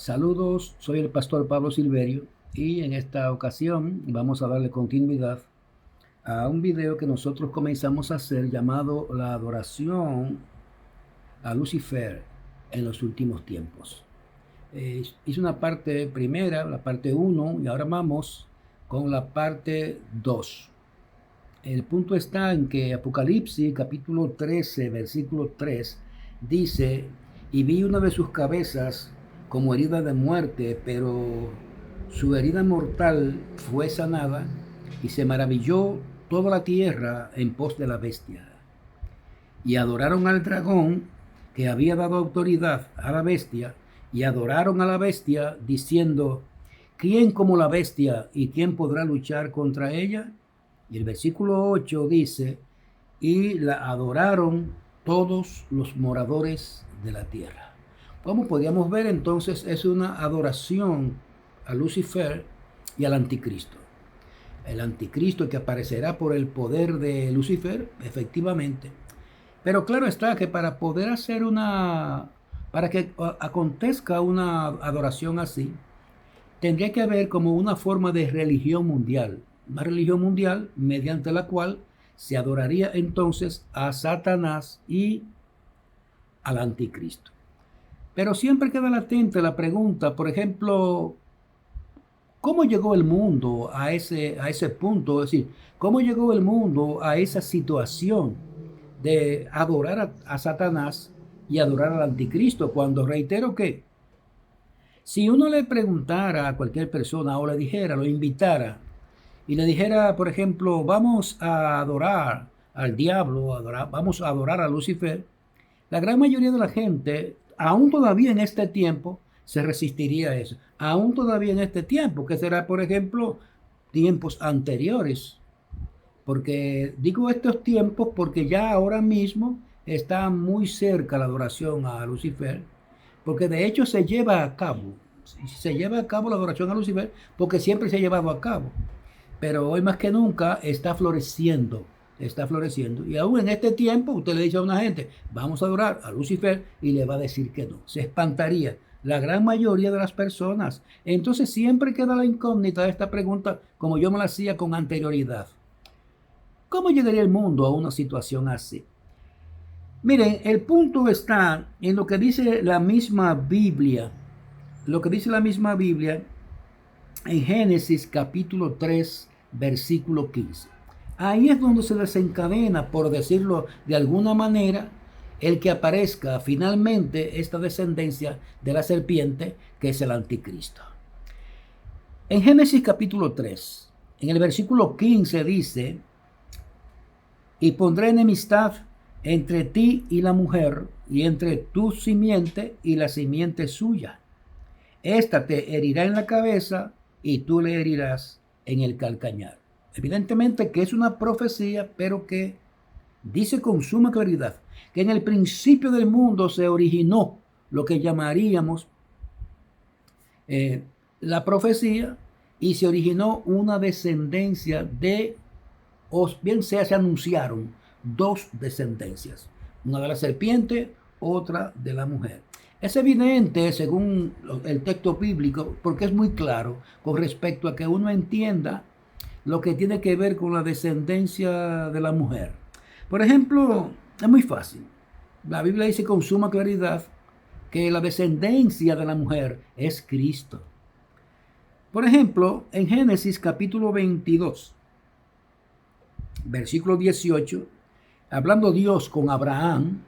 Saludos, soy el pastor Pablo Silverio y en esta ocasión vamos a darle continuidad a un video que nosotros comenzamos a hacer llamado La adoración a Lucifer en los últimos tiempos. Hice una parte primera, la parte uno, y ahora vamos con la parte 2. El punto está en que Apocalipsis capítulo 13, versículo 3 dice: y vi una de sus cabezas como herida de muerte, pero su herida mortal fue sanada, y se maravilló toda la tierra en pos de la bestia. Y adoraron al dragón que había dado autoridad a la bestia, y adoraron a la bestia diciendo: ¿quién como la bestia y quién podrá luchar contra ella? Y el versículo 8 dice: y la adoraron todos los moradores de la tierra. Como podíamos ver, entonces es una adoración a Lucifer y al anticristo. El anticristo que aparecerá por el poder de Lucifer, efectivamente. Pero claro está que para que acontezca una adoración así, tendría que haber como una forma de religión mundial. Una religión mundial mediante la cual se adoraría entonces a Satanás y al anticristo. Pero siempre queda latente la pregunta, por ejemplo, ¿cómo llegó el mundo a ese punto? Es decir, ¿cómo llegó el mundo a esa situación de adorar a Satanás y adorar al anticristo? Cuando reitero que si uno le preguntara a cualquier persona o le dijera, lo invitara y le dijera, por ejemplo, vamos a adorar al diablo, vamos a adorar a Lucifer, la gran mayoría de la gente, aún todavía en este tiempo, se resistiría a eso. Aún todavía en este tiempo, que será, por ejemplo, tiempos anteriores. Porque digo estos tiempos porque ya ahora mismo está muy cerca la adoración a Lucifer, porque de hecho se lleva a cabo la adoración a Lucifer porque siempre se ha llevado a cabo, pero hoy más que nunca está floreciendo. Y aún en este tiempo usted le dice a una gente, vamos a adorar a Lucifer, y le va a decir que no. Se espantaría la gran mayoría de las personas. Entonces siempre queda la incógnita de esta pregunta, como yo me la hacía con anterioridad. ¿Cómo llegaría el mundo a una situación así? Miren, el punto está en lo que dice la misma Biblia. Lo que dice la misma Biblia en Génesis capítulo 3, versículo 15. Ahí es donde se desencadena, por decirlo de alguna manera, el que aparezca finalmente esta descendencia de la serpiente, que es el anticristo. En Génesis capítulo 3, en el versículo 15 dice: y pondré enemistad entre ti y la mujer, y entre tu simiente y la simiente suya. Esta te herirá en la cabeza y tú le herirás en el calcañar. Evidentemente que es una profecía, pero que dice con suma claridad que en el principio del mundo se originó lo que llamaríamos la profecía, y se originó una descendencia de, o bien sea, se anunciaron dos descendencias, una de la serpiente, otra de la mujer. Es evidente, según el texto bíblico, porque es muy claro con respecto a que uno entienda lo que tiene que ver con la descendencia de la mujer. Por ejemplo, es muy fácil. La Biblia dice con suma claridad que la descendencia de la mujer es Cristo. Por ejemplo, en Génesis capítulo 22, versículo 18, hablando Dios con Abraham,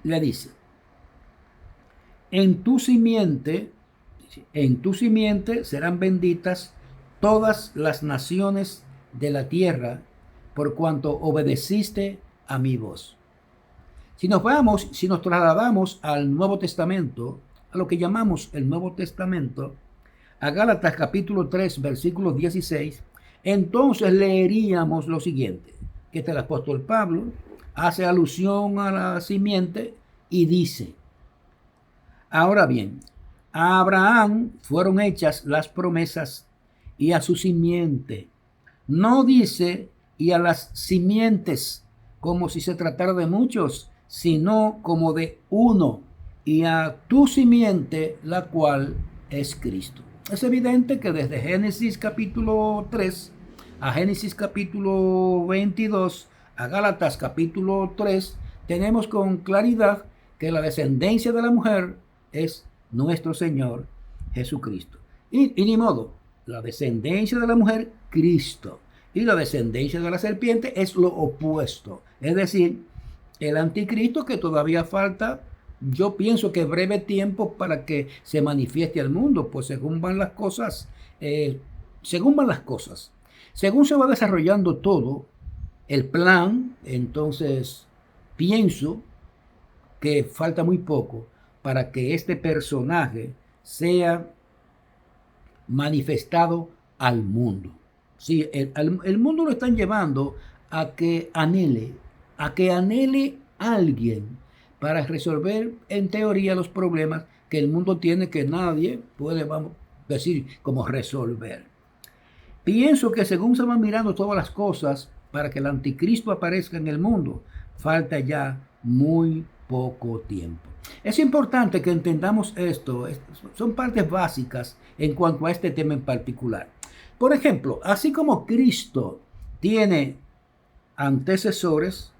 le dice: en tu simiente serán benditas todas las naciones de la tierra, por cuanto obedeciste a mi voz. Si nos trasladamos al Nuevo Testamento, a lo que llamamos el Nuevo Testamento, a Gálatas capítulo 3, versículo 16, entonces leeríamos lo siguiente, que el apóstol Pablo hace alusión a la simiente y dice: ahora bien, a Abraham fueron hechas las promesas y a su simiente. No dice y a las simientes como si se tratara de muchos, sino como de uno, y a tu simiente, la cual es Cristo. Es evidente que desde Génesis capítulo 3 a Génesis capítulo 22 a Gálatas capítulo 3 tenemos con claridad que la descendencia de la mujer es nuestro Señor Jesucristo. Y ni modo, la descendencia de la mujer, Cristo. Y la descendencia de la serpiente es lo opuesto. Es decir, el anticristo, que todavía falta, yo pienso que breve tiempo para que se manifieste al mundo, pues según van las cosas, según se va desarrollando todo el plan, entonces pienso que falta muy poco para que este personaje sea manifestado al mundo. Sí, el mundo lo están llevando a que anhele a alguien para resolver en teoría los problemas que el mundo tiene, que nadie puede, vamos a decir, como resolver. Pienso que según se van mirando todas las cosas para que el anticristo aparezca en el mundo, falta ya muy poco tiempo. Es importante que entendamos esto, son partes básicas en cuanto a este tema en particular. Por ejemplo, así como Cristo tiene antecesores,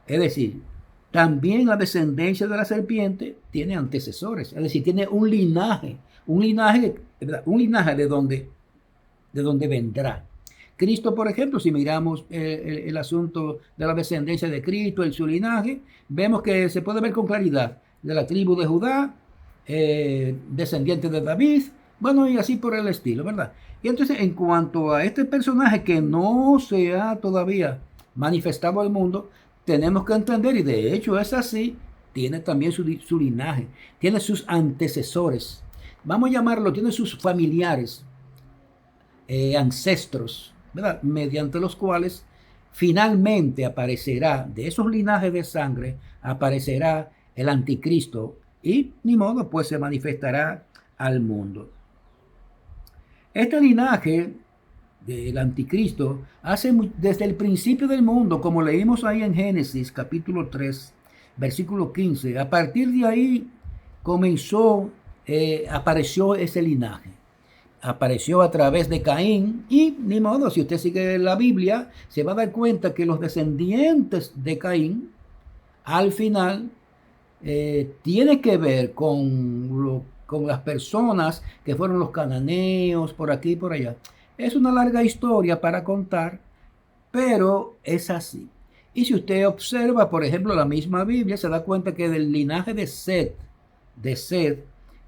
es decir, también la descendencia de la serpiente tiene antecesores, es decir, tiene un linaje de donde vendrá. Cristo, por ejemplo, si miramos el asunto de la descendencia de Cristo, su linaje, vemos que se puede ver con claridad de la tribu de Judá, descendiente de David, bueno, y así por el estilo, ¿verdad? Y entonces, en cuanto a este personaje que no se ha todavía manifestado al mundo, tenemos que entender, y de hecho es así, tiene también su linaje, tiene sus antecesores, vamos a llamarlo, tiene sus familiares, ancestros, ¿verdad? Mediante los cuales finalmente aparecerá, de esos linajes de sangre, aparecerá el anticristo y ni modo, pues se manifestará al mundo. Este linaje del anticristo hace desde el principio del mundo, como leímos ahí en Génesis capítulo 3, versículo 15, a partir de ahí apareció ese linaje. Apareció a través de Caín y ni modo, si usted sigue la Biblia, se va a dar cuenta que los descendientes de Caín, al final, tiene que ver con las personas que fueron los cananeos, por aquí y por allá. Es una larga historia para contar, pero es así. Y si usted observa, por ejemplo, la misma Biblia, se da cuenta que del linaje de Set,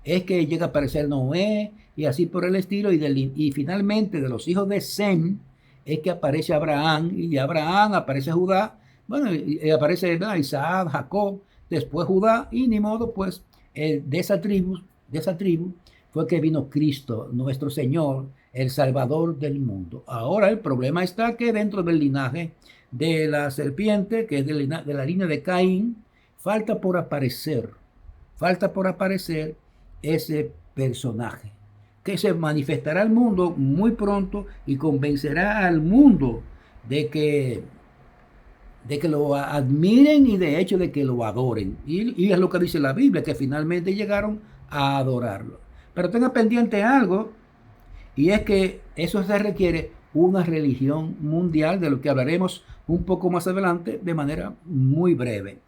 es que llega a aparecer Noé y así por el estilo, y finalmente de los hijos de Sem es que aparece Abraham, y de Abraham aparece Judá, bueno, y aparece Isaac, Jacob, después Judá, y ni modo, pues de esa tribu fue que vino Cristo, nuestro Señor, el Salvador del mundo. Ahora el problema está que dentro del linaje de la serpiente, que es de la línea de Caín, falta por aparecer ese personaje que se manifestará al mundo muy pronto y convencerá al mundo de que lo admiren y de hecho de que lo adoren. Y es lo que dice la Biblia, que finalmente llegaron a adorarlo. Pero tenga pendiente algo, y es que eso se requiere una religión mundial, de lo que hablaremos un poco más adelante de manera muy breve.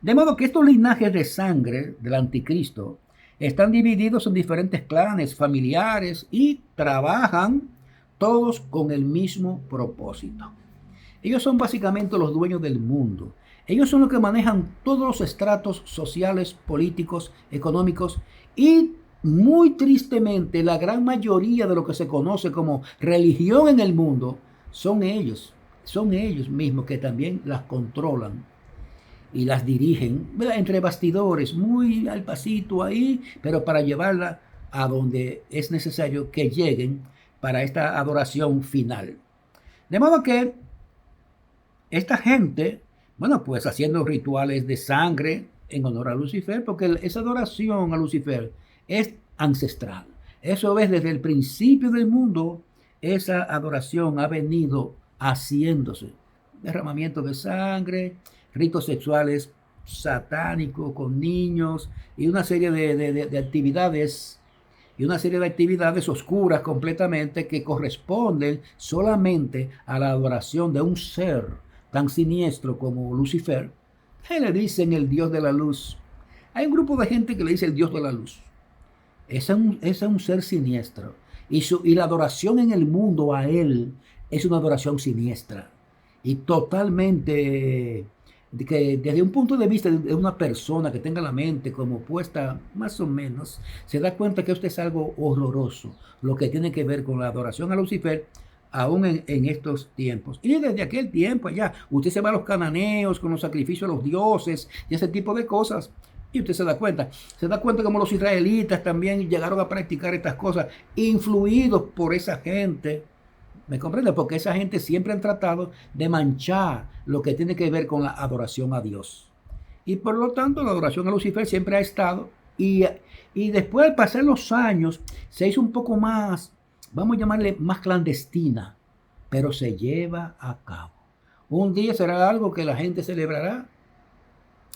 De modo que estos linajes de sangre del anticristo están divididos en diferentes clanes familiares y trabajan todos con el mismo propósito. Ellos son básicamente los dueños del mundo. Ellos son los que manejan todos los estratos sociales, políticos, económicos y, muy tristemente, la gran mayoría de lo que se conoce como religión en el mundo son ellos mismos que también las controlan y las dirigen, ¿verdad? Entre bastidores, muy al pasito ahí, pero para llevarla a donde es necesario que lleguen para esta adoración final. De modo que esta gente, bueno, pues haciendo rituales de sangre en honor a Lucifer, porque esa adoración a Lucifer es ancestral. Eso es desde el principio del mundo, esa adoración ha venido haciéndose. Derramamiento de sangre, ritos sexuales satánico con niños y una serie de actividades y una serie de actividades oscuras completamente que corresponden solamente a la adoración de un ser tan siniestro como Lucifer, que le dicen el Dios de la luz. Hay un grupo de gente que le dice el Dios de la luz. Es un ser siniestro. Y la adoración en el mundo a él es una adoración siniestra. Y totalmente, que desde un punto de vista de una persona que tenga la mente como puesta más o menos, se da cuenta que esto es algo horroroso, lo que tiene que ver con la adoración a Lucifer, aún en estos tiempos. Y desde aquel tiempo allá, usted se va a los cananeos con los sacrificios a los dioses y ese tipo de cosas. Y usted se da cuenta como los israelitas también llegaron a practicar estas cosas, influidos por esa gente. ¿Me comprende? Porque esa gente siempre han tratado de manchar lo que tiene que ver con la adoración a Dios. Y por lo tanto, la adoración a Lucifer siempre ha estado. Y después, al pasar los años, se hizo un poco más, vamos a llamarle más clandestina, pero se lleva a cabo. Un día será algo que la gente celebrará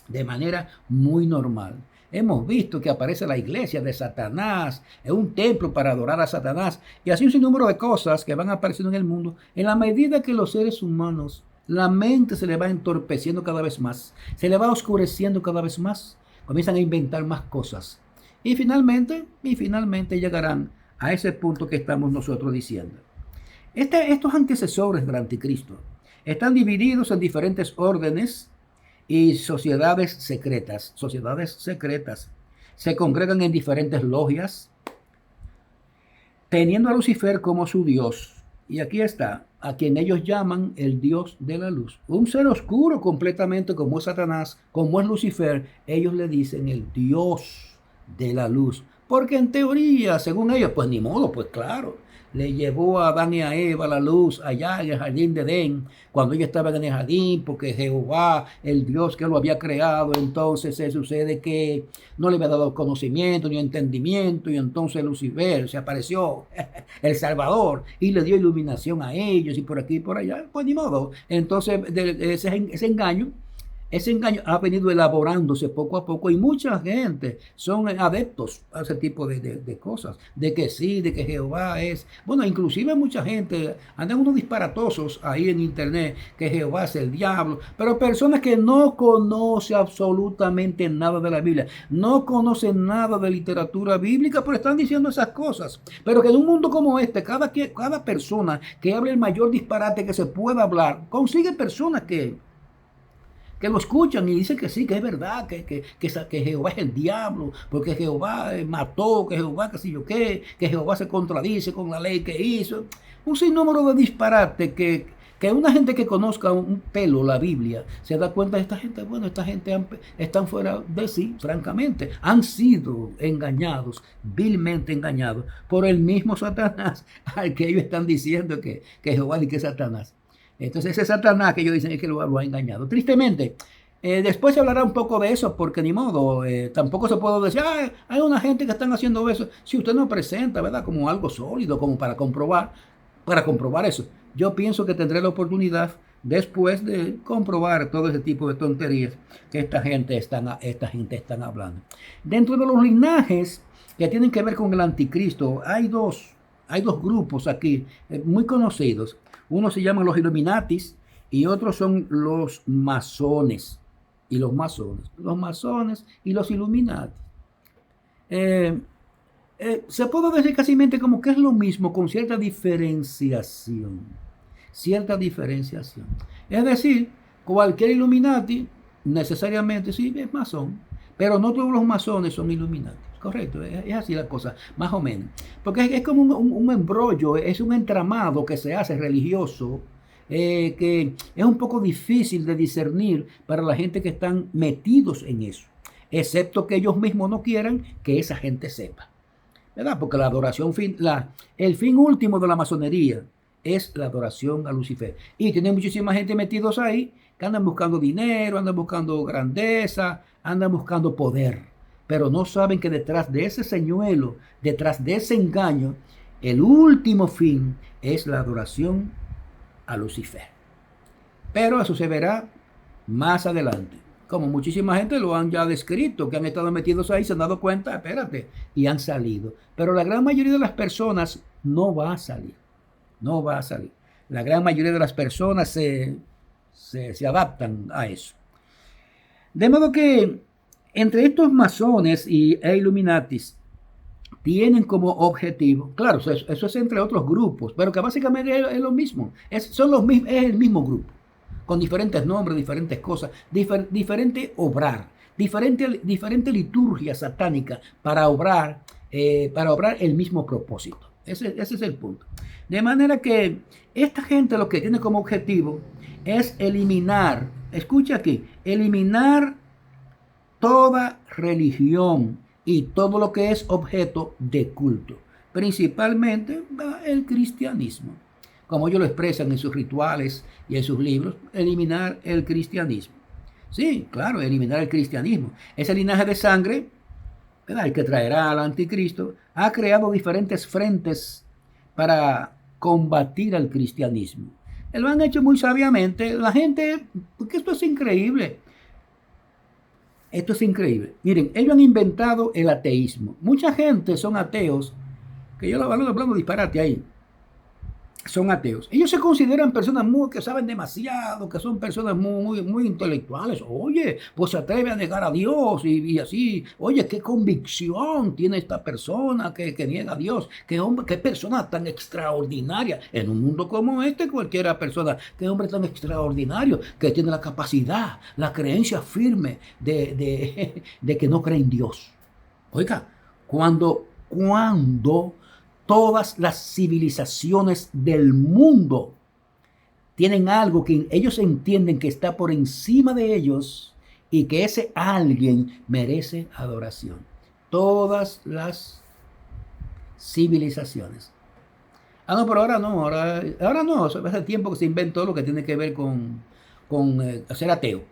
de manera muy normal. Hemos visto que aparece la iglesia de Satanás, es un templo para adorar a Satanás, y así un sinnúmero de cosas que van apareciendo en el mundo, en la medida que los seres humanos, la mente se le va entorpeciendo cada vez más, se le va oscureciendo cada vez más, comienzan a inventar más cosas, y finalmente llegarán a ese punto que estamos nosotros diciendo. Estos antecesores del anticristo están divididos en diferentes órdenes y sociedades secretas. Sociedades secretas. Se congregan en diferentes logias, teniendo a Lucifer como su Dios. Y aquí está, a quien ellos llaman el Dios de la luz. Un ser oscuro completamente como es Satanás, como es Lucifer, ellos le dicen el Dios de la luz. Porque en teoría, según ellos, pues ni modo, pues claro, le llevó a Adán y a Eva la luz allá en el jardín de Edén, cuando ellos estaban en el jardín, porque Jehová, el Dios que lo había creado, entonces se sucede que no le había dado conocimiento ni entendimiento, y entonces Lucifer se apareció, el Salvador, y le dio iluminación a ellos, y por aquí y por allá, pues ni modo. Entonces ese engaño ha venido elaborándose poco a poco y mucha gente son adeptos a ese tipo de cosas, de que sí, de que Jehová es, bueno, inclusive mucha gente, andan unos disparatosos ahí en internet, que Jehová es el diablo, pero personas que no conocen absolutamente nada de la Biblia, no conocen nada de literatura bíblica, pero están diciendo esas cosas. Pero que en un mundo como este, cada persona que hable el mayor disparate que se pueda hablar, consigue personas que lo escuchan y dicen que sí, que es verdad, que Jehová es el diablo, porque Jehová mató, que Jehová qué sé yo qué, que Jehová se contradice con la ley que hizo. Un sinnúmero de disparate que una gente que conozca un pelo la Biblia se da cuenta de esta gente, bueno, esta gente están fuera de sí, francamente. Han sido engañados, vilmente engañados, por el mismo Satanás al que ellos están diciendo que Jehová y que es Satanás. Entonces ese Satanás que ellos dicen es que lo ha engañado. Tristemente, después se hablará un poco de eso, porque ni modo, tampoco se puede decir, hay una gente que están haciendo eso. Si usted no presenta, ¿verdad? Como algo sólido, como para comprobar eso. Yo pienso que tendré la oportunidad después de comprobar todo ese tipo de tonterías que esta gente están hablando. Dentro de los linajes que tienen que ver con el anticristo, hay dos grupos aquí muy conocidos. Uno se llaman los Illuminatis y otros son los masones. Los masones y los Illuminati. Se puede decir casi como que es lo mismo, con cierta diferenciación. Es decir, cualquier Illuminati necesariamente sí es masón, pero no todos los masones son Illuminati. Correcto, es así la cosa, más o menos. Porque es como un embrollo, es un entramado que se hace religioso, que es un poco difícil de discernir para la gente que están metidos en eso, excepto que ellos mismos no quieran que esa gente sepa, ¿verdad? Porque la adoración, el fin último de la masonería es la adoración a Lucifer. Y tiene muchísima gente metidos ahí que andan buscando dinero, andan buscando grandeza, andan buscando poder. Pero no saben que detrás de ese señuelo, detrás de ese engaño, el último fin es la adoración a Lucifer. Pero eso se verá más adelante. como muchísima gente lo han ya descrito, que han estado metidos ahí, se han dado cuenta, espérate, y han salido. Pero la gran mayoría de las personas no va a salir, no va a salir. La gran mayoría de las personas se adaptan a eso. De modo que entre estos masones e Illuminatis tienen como objetivo, claro, eso es entre otros grupos, pero que básicamente es lo mismo, es el mismo grupo, con diferentes nombres, diferentes cosas, diferente obrar, diferente liturgia satánica para obrar el mismo propósito. Ese es el punto. De manera que esta gente lo que tiene como objetivo es eliminar, escucha aquí, eliminar toda religión y todo lo que es objeto de culto, principalmente el cristianismo. Como ellos lo expresan en sus rituales y en sus libros, eliminar el cristianismo. Sí, claro, eliminar el cristianismo. Ese linaje de sangre, ¿verdad?, el que traerá al anticristo, ha creado diferentes frentes para combatir al cristianismo. Lo han hecho muy sabiamente. La gente, porque esto es increíble. Esto es increíble. Miren, ellos han inventado el ateísmo. Mucha gente son ateos, que yo lo hablando disparate ahí. Son ateos. Ellos se consideran personas que saben demasiado, que son personas muy intelectuales. Oye, pues se atreve a negar a Dios y así. Oye, qué convicción tiene esta persona que niega a Dios. Qué persona tan extraordinaria. En un mundo como este, cualquiera persona, qué hombre tan extraordinario que tiene la capacidad, la creencia firme de que no cree en Dios. Oiga, cuando todas las civilizaciones del mundo tienen algo que ellos entienden que está por encima de ellos y que ese alguien merece adoración. Todas las civilizaciones. No, pero ahora no, ahora no. Hace tiempo que se inventó lo que tiene que ver con ser ateo.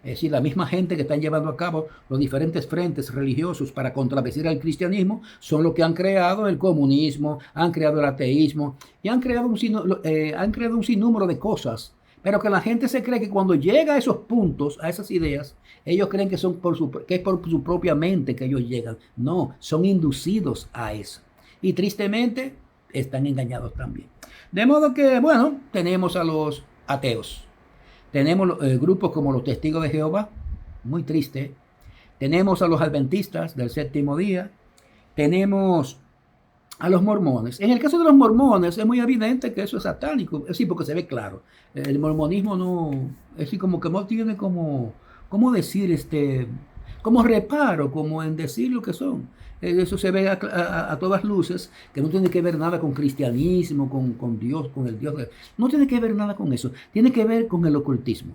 Es decir, la misma gente que están llevando a cabo los diferentes frentes religiosos para contradecir al cristianismo son los que han creado el comunismo, han creado el ateísmo y han creado un sinnúmero de cosas. Pero que la gente se cree que cuando llega a esos puntos, a esas ideas, ellos creen que es por su propia mente que ellos llegan. No, son inducidos a eso. Y tristemente están engañados también. De modo que, bueno, tenemos a los ateos. Tenemos grupos como los Testigos de Jehová, muy triste. Tenemos a los Adventistas del Séptimo Día. Tenemos a los mormones. En el caso de los mormones es muy evidente que eso es satánico, sí, porque se ve claro. El mormonismo no, es así como que no tiene como decir, como reparo, como en decir lo que son. Eso se ve a todas luces, que no tiene que ver nada con cristianismo, con Dios, con el Dios. No tiene que ver nada con eso. Tiene que ver con el ocultismo.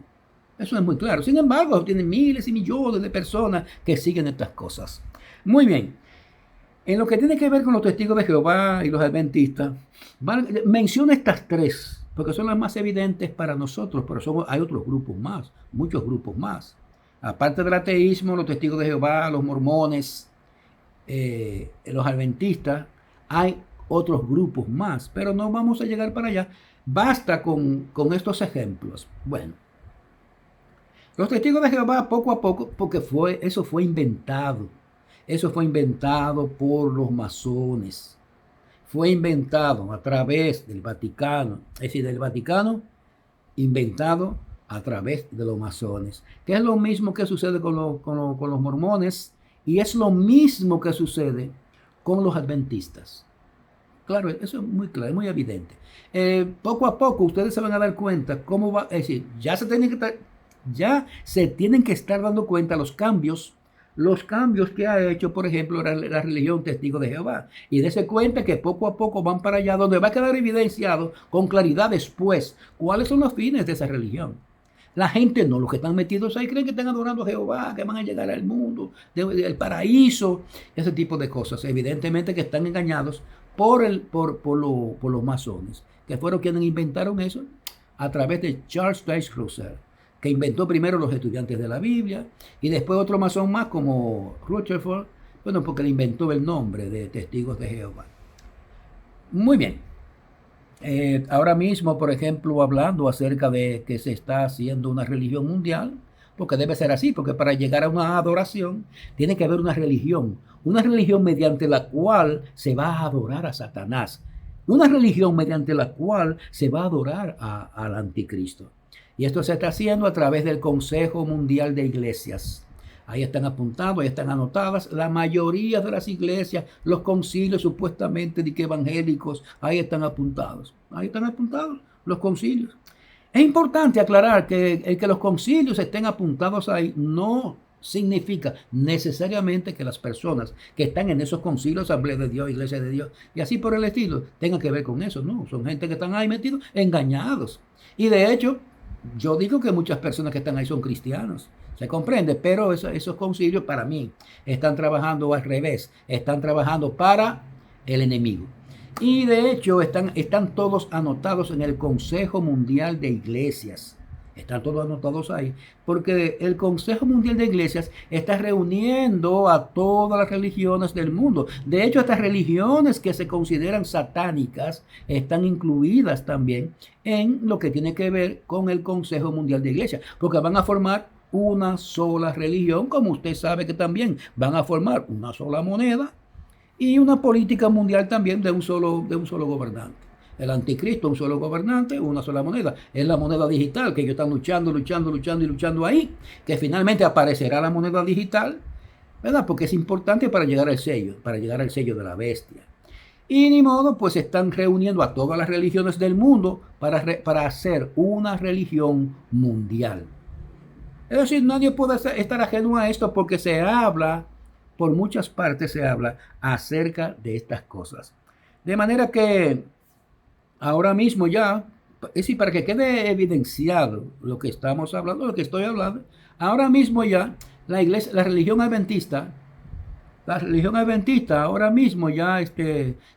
Eso es muy claro. Sin embargo, tienen miles y millones de personas que siguen estas cosas. Muy bien. En lo que tiene que ver con los Testigos de Jehová y los Adventistas, menciona estas tres, porque son las más evidentes para nosotros, pero hay otros grupos más, muchos grupos más. Aparte del ateísmo, los Testigos de Jehová, los mormones, los adventistas, hay otros grupos más, pero no vamos a llegar para allá. Basta con estos ejemplos. Bueno, los Testigos de Jehová poco a poco, porque eso fue inventado. Eso fue inventado por los masones. Fue inventado a través del Vaticano. Es decir, del Vaticano inventado a través de los masones. Que es lo mismo que sucede con los mormones. Y es lo mismo que sucede con los adventistas. Claro, eso es muy claro, es muy evidente. Poco a poco ustedes se van a dar cuenta cómo va. Es decir, ya se tienen que estar dando cuenta los cambios que ha hecho, por ejemplo, la religión Testigo de Jehová. Y dése cuenta que poco a poco van para allá, donde va a quedar evidenciado con claridad después cuáles son los fines de esa religión. La gente no, los que están metidos ahí creen que están adorando a Jehová, que van a llegar al mundo, del paraíso, ese tipo de cosas. Evidentemente que están engañados por los masones, que fueron quienes inventaron eso a través de Charles Taze Russell, que inventó primero los estudiantes de la Biblia, y después otro masón más como Rutherford, bueno, porque le inventó el nombre de Testigos de Jehová. Muy bien. Ahora mismo, por ejemplo, hablando acerca de que se está haciendo una religión mundial, porque debe ser así, porque para llegar a una adoración tiene que haber una religión mediante la cual se va a adorar a Satanás, una religión mediante la cual se va a adorar al anticristo. Y esto se está haciendo a través del Consejo Mundial de Iglesias. Ahí están apuntados, ahí están anotadas la mayoría de las iglesias, los concilios supuestamente de que evangélicos, ahí están apuntados los concilios. Es importante aclarar que el que los concilios estén apuntados ahí no significa necesariamente que las personas que están en esos concilios, Asamblea de Dios, Iglesia de Dios y así por el estilo, tengan que ver con eso. No, son gente que están ahí metidos, engañados. Y de hecho, yo digo que muchas personas que están ahí son cristianos, se comprende, pero esos concilios para mí están trabajando al revés, están trabajando para el enemigo. Y de hecho están todos anotados en el Consejo Mundial de Iglesias. Están todos anotados ahí, porque el Consejo Mundial de Iglesias está reuniendo a todas las religiones del mundo. De hecho, estas religiones que se consideran satánicas están incluidas también en lo que tiene que ver con el Consejo Mundial de Iglesias, porque van a formar una sola religión, como usted sabe que también van a formar una sola moneda y una política mundial también de un solo gobernante. El anticristo, un solo gobernante, una sola moneda. Es la moneda digital que ellos están luchando ahí, que finalmente aparecerá la moneda digital, ¿verdad? Porque es importante para llegar al sello de la bestia. Y ni modo, pues están reuniendo a todas las religiones del mundo para hacer una religión mundial. Es decir, nadie puede estar ajeno a esto porque se habla, por muchas partes se habla acerca de estas cosas. De manera que ahora mismo ya, es decir, para que quede evidenciado lo que estamos hablando, lo que estoy hablando, ahora mismo ya la iglesia, la religión adventista ahora mismo ya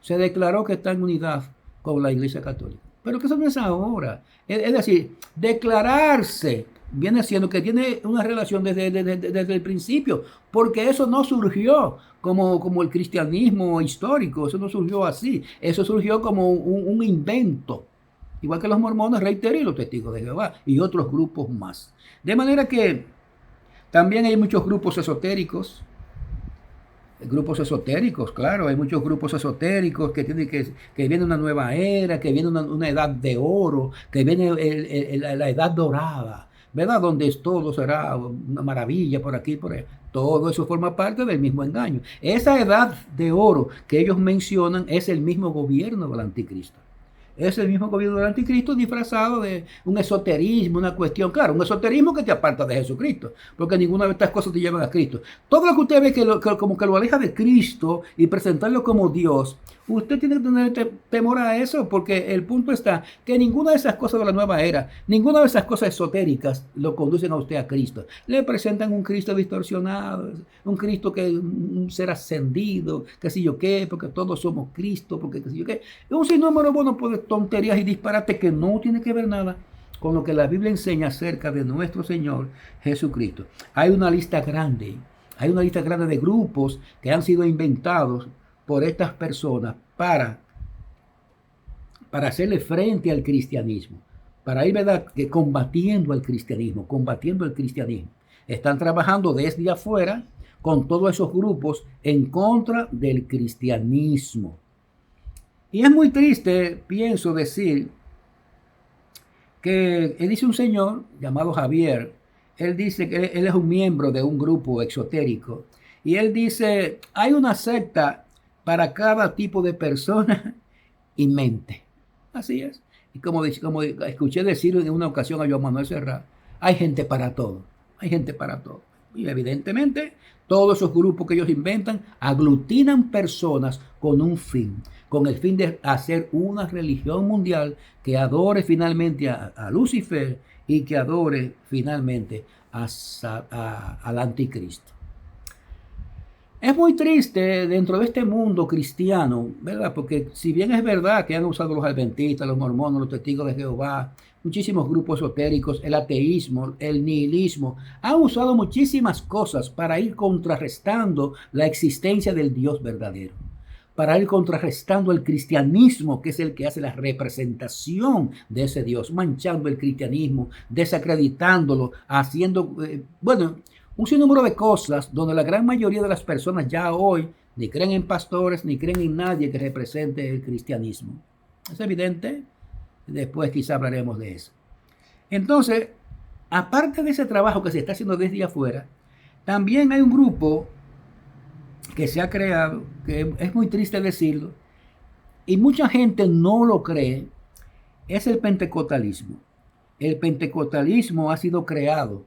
se declaró que está en unidad con la iglesia católica. Pero que eso no es ahora. Es decir, declararse viene siendo que tiene una relación desde el principio, porque eso no surgió como el cristianismo histórico, eso no surgió así, eso surgió como un invento, igual que los mormones, reitero, y los testigos de Jehová y otros grupos más. De manera que también hay muchos grupos esotéricos, claro, hay muchos grupos esotéricos que tienen que viene una nueva era, que viene una edad de oro, que viene la edad dorada, ¿verdad? Donde todo será una maravilla por aquí y por allá. Todo eso forma parte del mismo engaño. Esa edad de oro que ellos mencionan es el mismo gobierno del anticristo. Es el mismo gobierno del anticristo disfrazado de un esoterismo, una cuestión, claro, un esoterismo que te aparta de Jesucristo, porque ninguna de estas cosas te llevan a Cristo. Todo lo que usted ve como que lo aleja de Cristo y presentarlo como Dios, usted tiene que tener temor a eso, porque el punto está que ninguna de esas cosas de la nueva era, ninguna de esas cosas esotéricas lo conducen a usted a Cristo. Le presentan un Cristo distorsionado, un Cristo que un ser ascendido, qué sé yo qué, porque todos somos Cristo, porque qué sé yo qué. Es un sinnúmero bueno de tonterías y disparates que no tiene que ver nada con lo que la Biblia enseña acerca de nuestro Señor Jesucristo. Hay una lista grande de grupos que han sido inventados por estas personas para hacerle frente al cristianismo, para ir, ¿verdad?, que combatiendo el cristianismo. Están trabajando desde afuera con todos esos grupos en contra del cristianismo. Y es muy triste, pienso decir, que él dice un señor llamado Javier, él dice que él es un miembro de un grupo exotérico, y él dice, hay una secta para cada tipo de persona y mente. Así es. Y como escuché decir en una ocasión a Joan Manuel Serrat, hay gente para todo. Y evidentemente, todos esos grupos que ellos inventan aglutinan personas con un fin, con el fin de hacer una religión mundial que adore finalmente a Lucifer y que adore finalmente al anticristo. Es muy triste dentro de este mundo cristiano, ¿verdad? Porque si bien es verdad que han usado los adventistas, los mormones, los testigos de Jehová, muchísimos grupos esotéricos, el ateísmo, el nihilismo, han usado muchísimas cosas para ir contrarrestando la existencia del Dios verdadero, para ir contrarrestando el cristianismo, que es el que hace la representación de ese Dios, manchando el cristianismo, desacreditándolo, haciendo, un sinnúmero de cosas donde la gran mayoría de las personas ya hoy ni creen en pastores, ni creen en nadie que represente el cristianismo. ¿Es evidente? Después quizá hablaremos de eso. Entonces, aparte de ese trabajo que se está haciendo desde afuera, también hay un grupo que se ha creado, que es muy triste decirlo, y mucha gente no lo cree, es el pentecostalismo. El pentecostalismo ha sido creado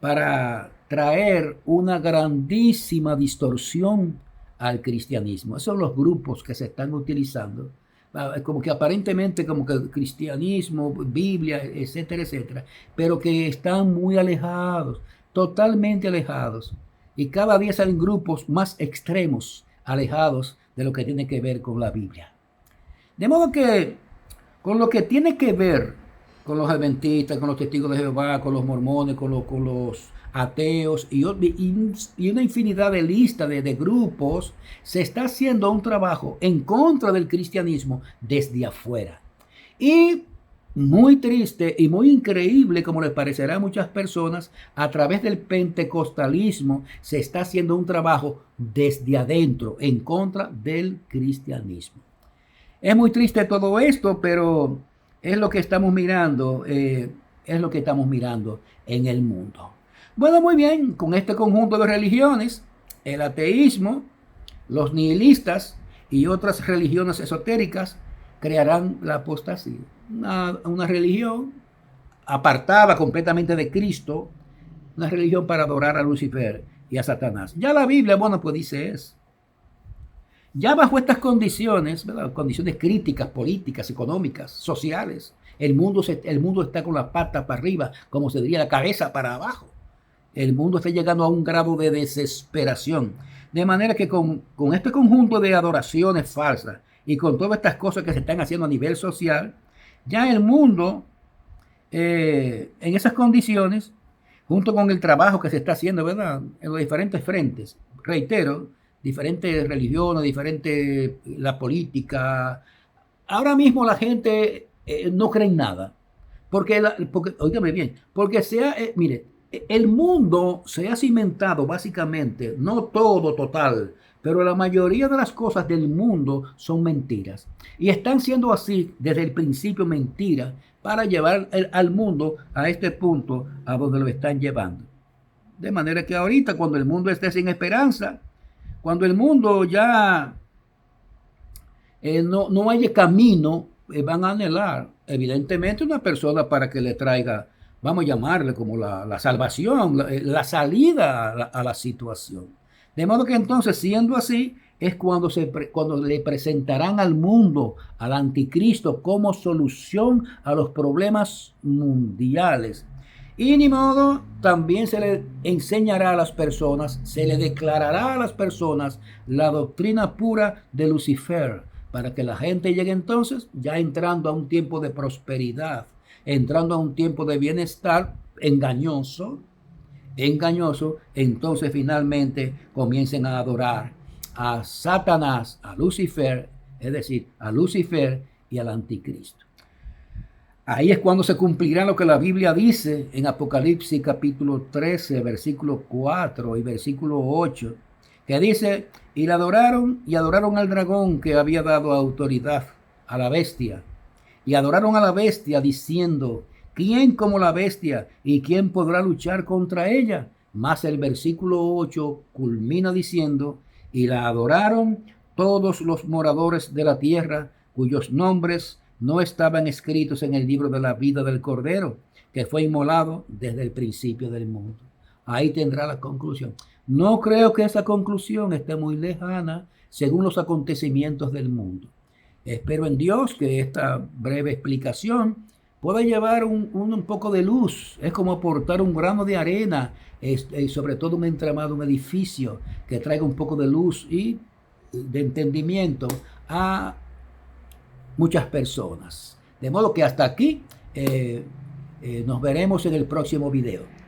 para traer una grandísima distorsión al cristianismo. Esos son los grupos que se están utilizando, como que aparentemente como que el cristianismo, Biblia, etcétera, etcétera, pero que están muy alejados, totalmente alejados. Y cada día salen grupos más extremos, alejados de lo que tiene que ver con la Biblia. De modo que, con lo que tiene que ver con los adventistas, con los testigos de Jehová, con los mormones, con los ateos y una infinidad de listas de grupos, se está haciendo un trabajo en contra del cristianismo desde afuera. Y muy triste y muy increíble, como les parecerá a muchas personas, a través del pentecostalismo se está haciendo un trabajo desde adentro en contra del cristianismo. Es muy triste todo esto, pero es lo que estamos mirando, en el mundo. Bueno, muy bien, con este conjunto de religiones, el ateísmo, los nihilistas y otras religiones esotéricas crearán la apostasía. Una religión apartada completamente de Cristo, una religión para adorar a Lucifer y a Satanás. Ya la Biblia, pues dice eso. Ya bajo estas condiciones, ¿verdad? Condiciones críticas, políticas, económicas, sociales, el mundo está con la pata para arriba, como se diría, la cabeza para abajo. El mundo está llegando a un grado de desesperación. De manera que con este conjunto de adoraciones falsas y con todas estas cosas que se están haciendo a nivel social, ya el mundo, en esas condiciones, junto con el trabajo que se está haciendo, ¿verdad?, en los diferentes frentes, reitero, diferentes religiones, la política. Ahora mismo la gente no cree en nada. Óigame bien, porque mire, el mundo se ha cimentado básicamente, no todo total, pero la mayoría de las cosas del mundo son mentiras. Y están siendo así desde el principio mentiras para llevar al mundo a este punto a donde lo están llevando. De manera que ahorita, cuando el mundo esté sin esperanza, cuando el mundo ya no haya camino, van a anhelar evidentemente una persona para que le traiga, vamos a llamarle como la salvación, la salida a la situación. De modo que entonces, siendo así, es cuando le presentarán al mundo, al anticristo, como solución a los problemas mundiales. Y ni modo, también se le enseñará a las personas, se le declarará a las personas la doctrina pura de Lucifer, para que la gente llegue entonces ya entrando a un tiempo de prosperidad, entrando a un tiempo de bienestar engañoso, entonces finalmente comiencen a adorar a Satanás, a Lucifer, es decir, a Lucifer y al anticristo. Ahí es cuando se cumplirá lo que la Biblia dice en Apocalipsis capítulo 13, versículo 4 y versículo 8, que dice: y la adoraron al dragón que había dado autoridad a la bestia, y adoraron a la bestia diciendo: ¿quién como la bestia y quién podrá luchar contra ella? Mas el versículo 8 culmina diciendo: y la adoraron todos los moradores de la tierra, cuyos nombres no estaban escritos en el libro de la vida del Cordero, que fue inmolado desde el principio del mundo. Ahí tendrá la conclusión. No creo que esa conclusión esté muy lejana según los acontecimientos del mundo. Espero en Dios que esta breve explicación pueda llevar un poco de luz. Es como aportar un grano de arena, sobre todo un entramado, un edificio, que traiga un poco de luz y de entendimiento a muchas personas. De modo que hasta aquí nos veremos en el próximo video.